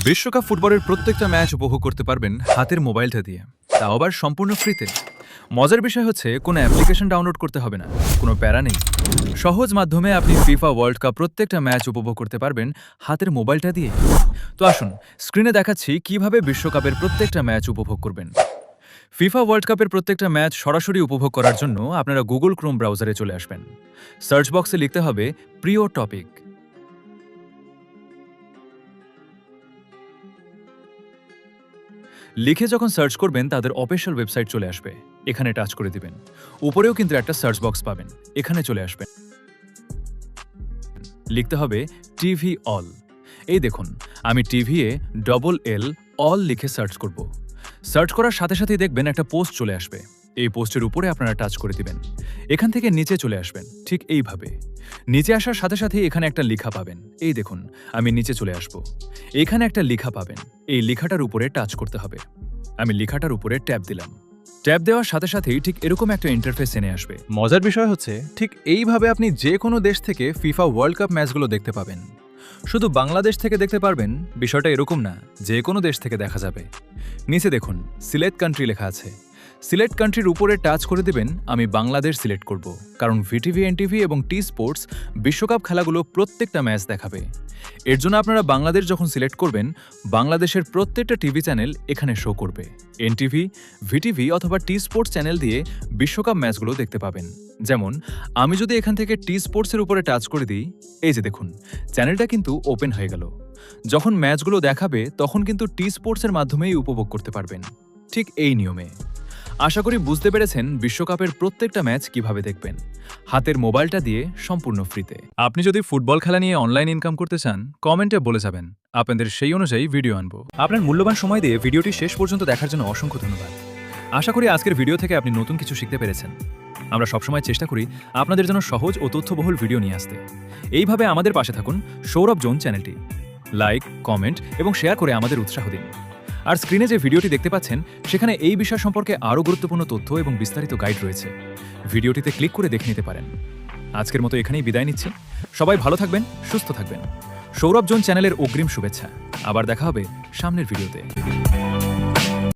বিশ্বকাপ ফুটবলের প্রত্যেকটা ম্যাচ উপভোগ করতে পারবেন হাতের মোবাইলটা দিয়ে, তাও আবার সম্পূর্ণ ফ্রিতে। মজার বিষয় হচ্ছে কোনো অ্যাপ্লিকেশন ডাউনলোড করতে হবে না, কোনো প্যারা নেই। সহজ মাধ্যমে আপনি ফিফা ওয়ার্ল্ড কাপ প্রত্যেকটা ম্যাচ উপভোগ করতে পারবেন হাতের মোবাইলটা দিয়ে। তো আসুন স্ক্রিনে দেখাচ্ছি কিভাবে বিশ্বকাপের প্রত্যেকটা ম্যাচ উপভোগ করবেন। ফিফা ওয়ার্ল্ড কাপের প্রত্যেকটা ম্যাচ সরাসরি উপভোগ করার জন্য আপনারা গুগল ক্রোম ব্রাউজারে চলে আসবেন। সার্চ বক্সে লিখতে হবে প্রিয় টপিক। লিখে যখন সার্চ করবেন তাদের অফিশিয়াল ওয়েবসাইট চলে আসবে, এখানে টাচ করে দিবেন। উপরেও কিন্তু একটা সার্চ বক্স পাবেন, এখানে চলে আসবেন। লিখতে হবে টিভি অল। এই দেখুন, আমি টিভি এ LL অল লিখে সার্চ করব। সার্চ করার সাথে সাথেই দেখবেন একটা পোস্ট চলে আসবে। এই পোস্টের উপরে আপনারা টাচ করে দিবেন। এখান থেকে নিচে চলে আসবেন ঠিক এইভাবে। নিচে আসার সাথে সাথে এখানে একটা লেখা পাবেন। এই দেখুন, আমি নিচে চলে আসব। এখানে একটা লেখা পাবেন, এই লেখাটার উপরে টাচ করতে হবে। আমি লেখাটার উপরে ট্যাপ দিলাম। ট্যাপ দেওয়ার সাথে সাথেই ঠিক এরকম একটা ইন্টারফেস এনে আসবে। মজার বিষয় হচ্ছে ঠিক এইভাবে আপনি যে কোনো দেশ থেকে ফিফা ওয়ার্ল্ড কাপ ম্যাচগুলো দেখতে পাবেন। শুধু বাংলাদেশ থেকে দেখতে পারবেন বিষয়টা এরকম না, যে কোনো দেশ থেকে দেখা যাবে। নিচে দেখুন সিলেক্ট কান্ট্রি লেখা আছে। সিলেক্ট কান্ট্রির উপরে টাচ করে দেবেন। আমি বাংলাদেশ সিলেক্ট করব, কারণ ভিটিভি, এনটিভি এবং টি স্পোর্টস বিশ্বকাপ খেলাগুলো প্রত্যেকটা ম্যাচ দেখাবে। এর জন্য আপনারা বাংলাদেশ যখন সিলেক্ট করবেন, বাংলাদেশের প্রত্যেকটা টিভি চ্যানেল এখানে শো করবে। এনটিভি, ভিটিভি অথবা টি স্পোর্টস চ্যানেল দিয়ে বিশ্বকাপ ম্যাচগুলো দেখতে পাবেন। যেমন আমি যদি এখান থেকে টি স্পোর্টসের উপরে টাচ করে দিই, এই যে দেখুন চ্যানেলটা কিন্তু ওপেন হয়ে গেল। যখন ম্যাচগুলো দেখাবে তখন কিন্তু টি স্পোর্টসের মাধ্যমেই উপভোগ করতে পারবেন, ঠিক এই নিয়মে। আশা করি বুঝতে পেরেছেন বিশ্বকাপের প্রত্যেকটা ম্যাচ কিভাবে দেখবেন হাতের মোবাইলটা দিয়ে সম্পূর্ণ ফ্রিতে। আপনি যদি ফুটবল খেলা নিয়ে অনলাইন ইনকাম করতে চান, কমেন্টে বলে যাবেন, আপনাদের সেই অনুযায়ী ভিডিও আনবো। আপনার মূল্যবান সময় দিয়ে ভিডিওটি শেষ পর্যন্ত দেখার জন্য অসংখ্য ধন্যবাদ। আশা করি আজকের ভিডিও থেকে আপনি নতুন কিছু শিখতে পেরেছেন। আমরা সবসময় চেষ্টা করি আপনাদের জন্য সহজ ও তথ্যবহুল ভিডিও নিয়ে আসতে। এইভাবে আমাদের পাশে থাকুন। সৌরভ জোন চ্যানেলটি লাইক, কমেন্ট এবং শেয়ার করে আমাদের উৎসাহ দিন। আর স্ক্রিনে যে ভিডিওটি দেখতে পাচ্ছেন সেখানে এই বিষয় সম্পর্কে আরও গুরুত্বপূর্ণ তথ্য এবং বিস্তারিত গাইড রয়েছে। ভিডিওটিতে ক্লিক করে দেখে নিতে পারেন। আজকের মতো এখানেই বিদায় নিচ্ছি। সবাই ভালো থাকবেন, সুস্থ থাকবেন। সৌরভ জোন চ্যানেলের অগ্রিম শুভেচ্ছা। আবার দেখা হবে সামনের ভিডিওতে।